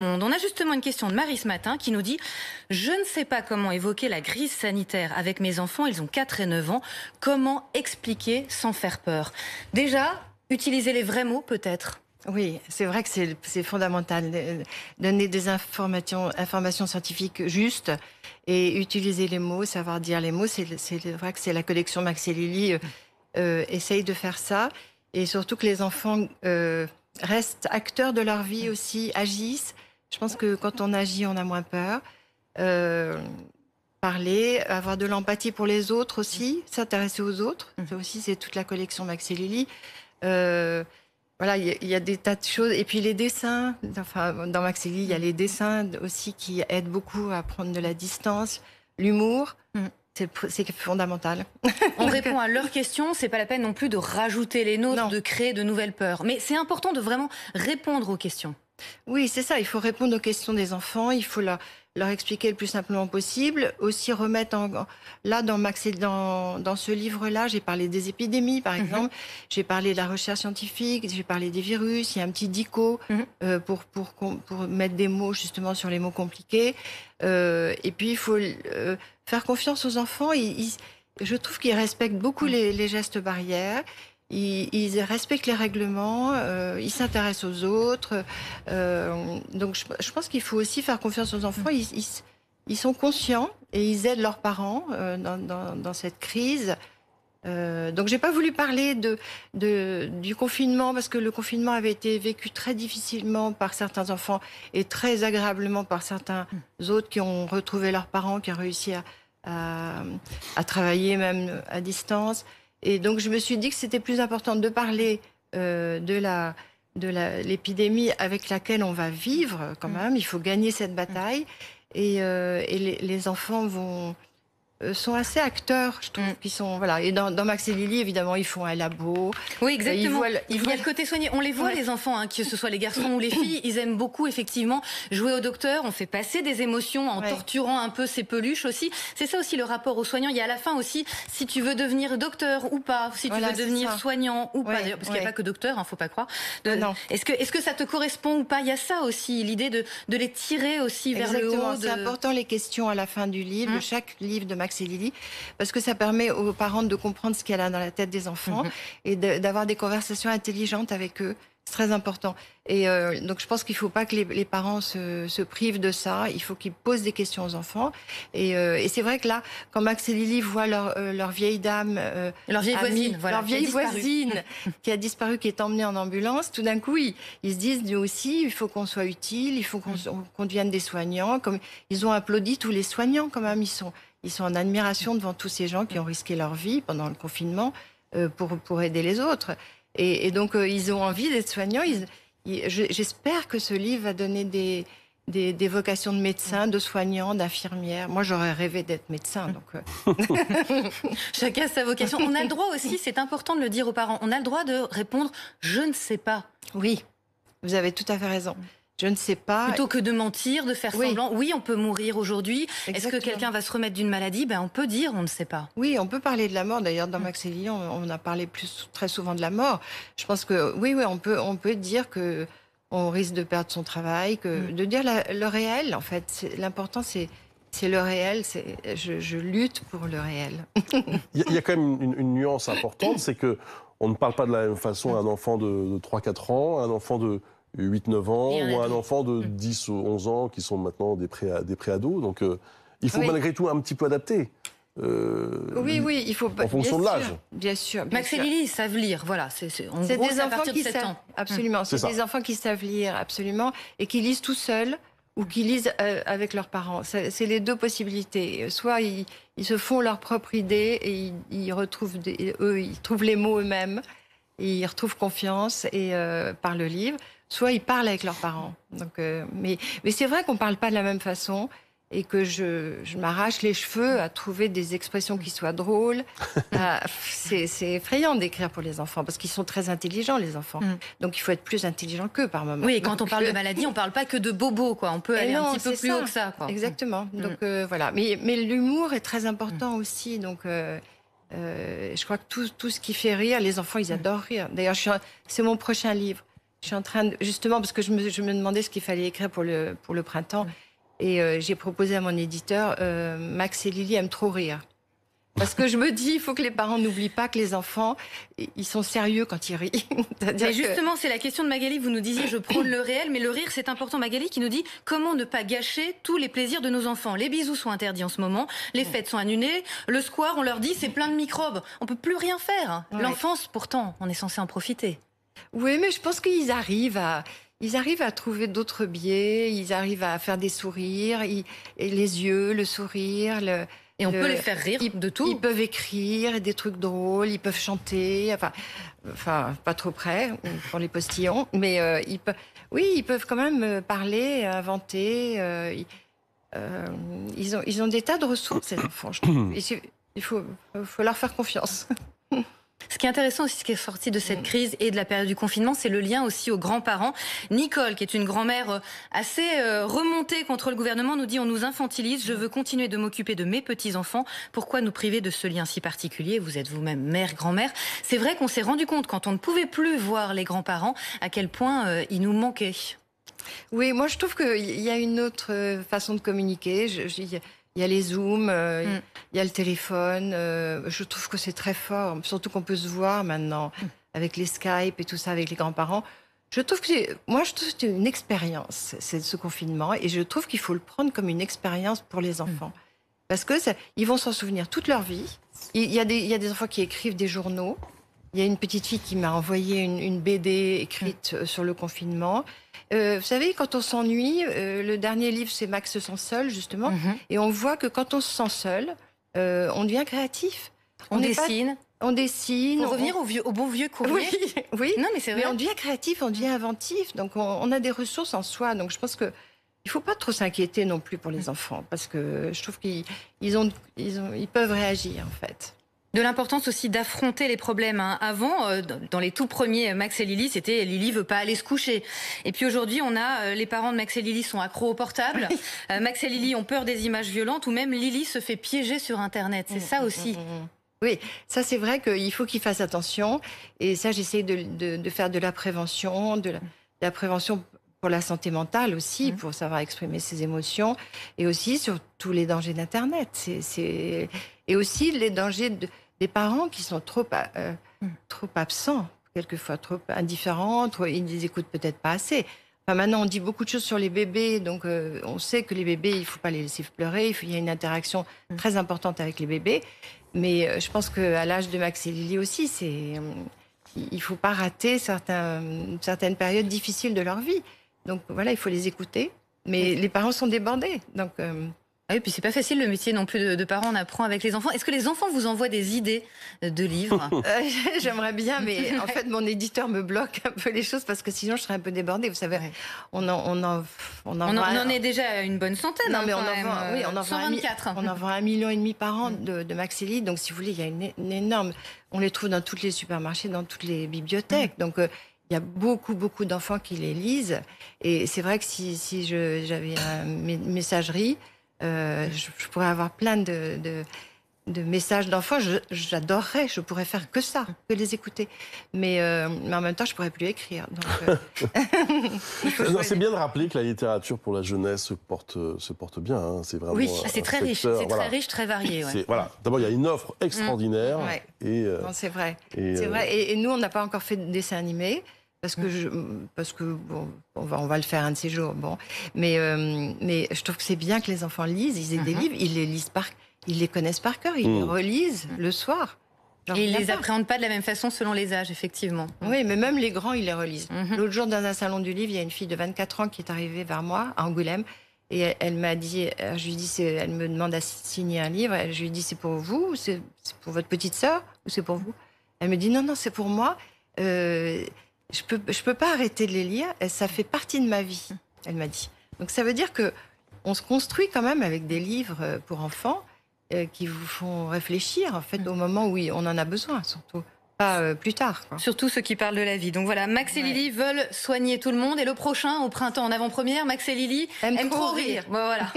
On a justement une question de Marie ce matin qui nous dit « Je ne sais pas comment évoquer la crise sanitaire avec mes enfants, ils ont 4 et 9 ans. Comment expliquer sans faire peur ?» Déjà, utiliser les vrais mots peut-être. Oui, c'est vrai que c'est fondamental. Donner des informations scientifiques justes et utiliser les mots, savoir dire les mots. C'est vrai que c'est la collection Max et Lily essaye de faire ça. Et surtout que les enfants restent acteurs de leur vie aussi, agissent. Je pense que quand on agit, on a moins peur. Parler, avoir de l'empathie pour les autres aussi, s'intéresser aux autres. Ça aussi, c'est toute la collection Max et Lily. Voilà, il y a des tas de choses. Et puis les dessins, enfin, dans Max et Lily, il y a les dessins aussi qui aident beaucoup à prendre de la distance. L'humour, c'est fondamental. On répond à leurs questions, c'est pas la peine non plus de rajouter les nôtres, de créer de nouvelles peurs. Mais c'est important de vraiment répondre aux questions. Oui, c'est ça. Il faut répondre aux questions des enfants. Il faut leur expliquer le plus simplement possible. Aussi remettre là dans ce livre-là, j'ai parlé des épidémies, par exemple. J'ai parlé de la recherche scientifique. J'ai parlé des virus. Il y a un petit dico pour mettre des mots justement sur les mots compliqués. Et puis il faut faire confiance aux enfants. Je trouve qu'ils respectent beaucoup les gestes barrières. Ils respectent les règlements, ils s'intéressent aux autres. Donc je pense qu'il faut aussi faire confiance aux enfants. Ils sont conscients et ils aident leurs parents dans cette crise. Donc j'ai pas voulu parler du confinement parce que le confinement avait été vécu très difficilement par certains enfants et très agréablement par certains autres qui ont retrouvé leurs parents, qui ont réussi à travailler même à distance. Et donc je me suis dit que c'était plus important de parler de l'épidémie avec laquelle on va vivre quand même. Il faut gagner cette bataille et les enfants sont assez acteurs, je trouve, qui sont voilà. Et dans Max et Lily, évidemment, ils font un labo. Oui, exactement. Il y a le côté soigné. On les voit, les enfants, hein, que ce soit les garçons ou les filles, ils aiment beaucoup effectivement jouer au docteur. On fait passer des émotions en torturant un peu ces peluches aussi. C'est ça aussi le rapport aux soignants. Il y a à la fin aussi, si tu veux devenir docteur ou pas, si tu veux devenir soignant ou pas, d'ailleurs, parce qu'il n'y a pas que docteur, hein, faut pas croire. Non. Est-ce que ça te correspond ou pas? Il y a ça aussi, l'idée de les tirer aussi vers le haut. C'est important les questions à la fin du livre, de chaque livre de Max et Lily, parce que ça permet aux parents de comprendre ce qu'il y a dans la tête des enfants et d'avoir des conversations intelligentes avec eux. C'est très important. Et donc je pense qu'il ne faut pas que les parents se privent de ça. Il faut qu'ils posent des questions aux enfants. Et c'est vrai que là, quand Max et Lily voient leur vieille dame, leur vieille voisine, leur vieille voisine qui a disparu, qui est emmenée en ambulance, tout d'un coup, ils se disent, nous aussi, il faut qu'on soit utile, il faut qu'on devienne des soignants. Comme ils ont applaudi tous les soignants quand même. Ils sont en admiration devant tous ces gens qui ont risqué leur vie pendant le confinement pour aider les autres. Et donc, ils ont envie d'être soignants. J'espère que ce livre va donner des vocations de médecins, de soignants, d'infirmières. Moi, j'aurais rêvé d'être médecin. Donc, chacun sa vocation. On a le droit aussi, c'est important de le dire aux parents, on a le droit de répondre « je ne sais pas ». Oui, vous avez tout à fait raison. Je ne sais pas. Plutôt que de mentir, de faire semblant. Oui, on peut mourir aujourd'hui. Est-ce que quelqu'un va se remettre d'une maladie? On peut dire, on ne sait pas. Oui, on peut parler de la mort. D'ailleurs, dans Max et Lily, on a parlé très souvent de la mort. Je pense que oui, on peut dire que on risque de perdre son travail, de dire le réel. En fait, l'important c'est le réel. Je lutte pour le réel. Il y a quand même une nuance importante, c'est que on ne parle pas de la même façon à un enfant de 3-4 ans, à un enfant de 8-9 ans ou un enfant de 10 ou 11 ans qui sont maintenant des préados. Donc il faut malgré tout un petit peu adapter. Oui, il faut en fonction de l'âge. Bien sûr. Max et Lily, ils savent lire, voilà. C'est des enfants qui savent. Absolument. C'est des enfants qui savent lire, absolument, et qui lisent tout seuls ou qui lisent avec leurs parents. C'est les deux possibilités. Soit ils se font leur propre idée et ils trouvent les mots eux-mêmes. Ils retrouvent confiance par le livre. Soit ils parlent avec leurs parents. Donc, mais c'est vrai qu'on ne parle pas de la même façon et que je m'arrache les cheveux à trouver des expressions qui soient drôles. C'est effrayant d'écrire pour les enfants parce qu'ils sont très intelligents, les enfants. Donc il faut être plus intelligent qu'eux par moment. Oui, et quand on parle de maladie, on ne parle pas que de bobos, quoi. On peut aller un petit peu plus haut que ça, quoi. Exactement. Donc voilà. Mais l'humour est très important aussi. Donc je crois que tout ce qui fait rire, les enfants, ils adorent rire. D'ailleurs, c'est mon prochain livre. Je suis en train de, justement, parce que je me demandais ce qu'il fallait écrire pour le printemps. Et j'ai proposé à mon éditeur, Max et Lily aiment trop rire. Parce que je me dis, il faut que les parents n'oublient pas que les enfants, ils sont sérieux quand ils rient. Mais justement, c'est la question de Magali. Vous nous disiez, je prône le réel, mais le rire, c'est important. Magali qui nous dit, comment ne pas gâcher tous les plaisirs de nos enfants? Les bisous sont interdits en ce moment, les fêtes sont annulées, le square, on leur dit, c'est plein de microbes. On peut plus rien faire. Ouais. L'enfance, pourtant, on est censé en profiter. Oui, mais je pense qu'ils arrivent à trouver d'autres biais, ils arrivent à faire des sourires, et les yeux, le sourire, et on peut les faire rire de tout. Ils peuvent écrire des trucs drôles, ils peuvent chanter, enfin pas trop près pour les postillons, mais ils peuvent quand même parler, inventer. Ils ont des tas de ressources, ces enfants, je trouve. Il faut leur faire confiance. Ce qui est intéressant aussi, ce qui est sorti de cette crise et de la période du confinement, c'est le lien aussi aux grands-parents. Nicole, qui est une grand-mère assez remontée contre le gouvernement, nous dit « On nous infantilise, je veux continuer de m'occuper de mes petits-enfants. Pourquoi nous priver de ce lien si particulier ?» Vous êtes vous-même mère, grand-mère. C'est vrai qu'on s'est rendu compte, quand on ne pouvait plus voir les grands-parents, à quel point ils nous manquaient. Oui, moi je trouve qu'il y a une autre façon de communiquer. Il y a les Zooms, il y a le téléphone. Je trouve que c'est très fort, surtout qu'on peut se voir maintenant avec les Skype et tout ça avec les grands-parents. Je trouve que c'est une expérience, ce confinement, et je trouve qu'il faut le prendre comme une expérience pour les enfants. Parce que ils vont s'en souvenir toute leur vie. Il y a des enfants qui écrivent des journaux. Il y a une petite fille qui m'a envoyé une BD écrite sur le confinement. Vous savez, quand on s'ennuie, le dernier livre, c'est Max se sent seul, justement. Et on voit que quand on se sent seul, on devient créatif. On dessine. On dessine. Pour revenir au bon vieux courrier. Oui. Non, mais c'est vrai. Mais on devient créatif, on devient inventif. Donc, on a des ressources en soi. Donc, je pense que il ne faut pas trop s'inquiéter non plus pour les enfants. Parce que je trouve qu'ils peuvent réagir, en fait. De l'importance aussi d'affronter les problèmes. Avant, dans les tout premiers Max et Lily, c'était Lily veut pas aller se coucher. Et puis aujourd'hui, on a les parents de Max et Lily sont accros au portable. Max et Lily ont peur des images violentes, ou même Lily se fait piéger sur Internet. C'est ça aussi. Oui, ça c'est vrai qu'il faut qu'ils fassent attention. Et ça, j'essaie de faire de la prévention, de la prévention pour la santé mentale aussi, pour savoir exprimer ses émotions, et aussi sur tous les dangers d'Internet. Et aussi les dangers des parents qui sont trop absents, quelquefois trop indifférents, ils ne les écoutent peut-être pas assez. Enfin, maintenant, on dit beaucoup de choses sur les bébés, donc on sait que les bébés, il ne faut pas les laisser pleurer, il y a une interaction très importante avec les bébés. Mais je pense qu'à l'âge de Max et Lily aussi, il ne faut pas rater certaines périodes difficiles de leur vie. Donc voilà, il faut les écouter. Mais les parents sont débordés. Donc, Ah oui, puis c'est pas facile le métier non plus de parent, on apprend avec les enfants. Est-ce que les enfants vous envoient des idées de livres? J'aimerais bien, mais en fait mon éditeur me bloque un peu les choses parce que sinon je serais un peu débordée. Vous savez, on en est déjà à une bonne centaine. Non, mais on en 124. On en vend 1,5 million par an de Max et Lily. Donc si vous voulez, il y a une énorme. On les trouve dans tous les supermarchés, dans toutes les bibliothèques. Donc il y a beaucoup d'enfants qui les lisent. Et c'est vrai que si j'avais une messagerie, je pourrais avoir plein de messages d'enfants. J'adorerais, je pourrais faire que ça, que les écouter. Mais en même temps, je pourrais plus écrire. C'est bien de rappeler que la littérature pour la jeunesse se porte bien. Hein. C'est vraiment. Oui, c'est très riche, très riche, très varié. Ouais. Voilà. D'abord, il y a une offre extraordinaire. Non, c'est vrai. C'est vrai. Et nous, on n'a pas encore fait de dessin animé. Parce que bon, on va le faire un de ces jours. Bon, mais je trouve que c'est bien que les enfants lisent. Ils aient des livres, ils les connaissent par cœur, ils les relisent le soir. Et ils les appréhendent pas de la même façon selon les âges, effectivement. Oui, mais même les grands, ils les relisent. L'autre jour, dans un salon du livre, il y a une fille de 24 ans qui est arrivée vers moi à Angoulême et elle m'a dit, je lui dis, elle me demande à signer un livre. Je lui dis, c'est pour vous, c'est pour votre petite sœur ou c'est pour vous? Elle me dit, non, c'est pour moi. Je peux pas arrêter de les lire, ça fait partie de ma vie, elle m'a dit. Donc ça veut dire que on se construit quand même avec des livres pour enfants qui vous font réfléchir en fait au moment où on en a besoin, surtout pas plus tard. Quoi. Surtout ceux qui parlent de la vie. Donc voilà, Max et Lily veulent soigner tout le monde et le prochain, au printemps en avant-première, Max et Lily aiment trop rire. Bon, voilà.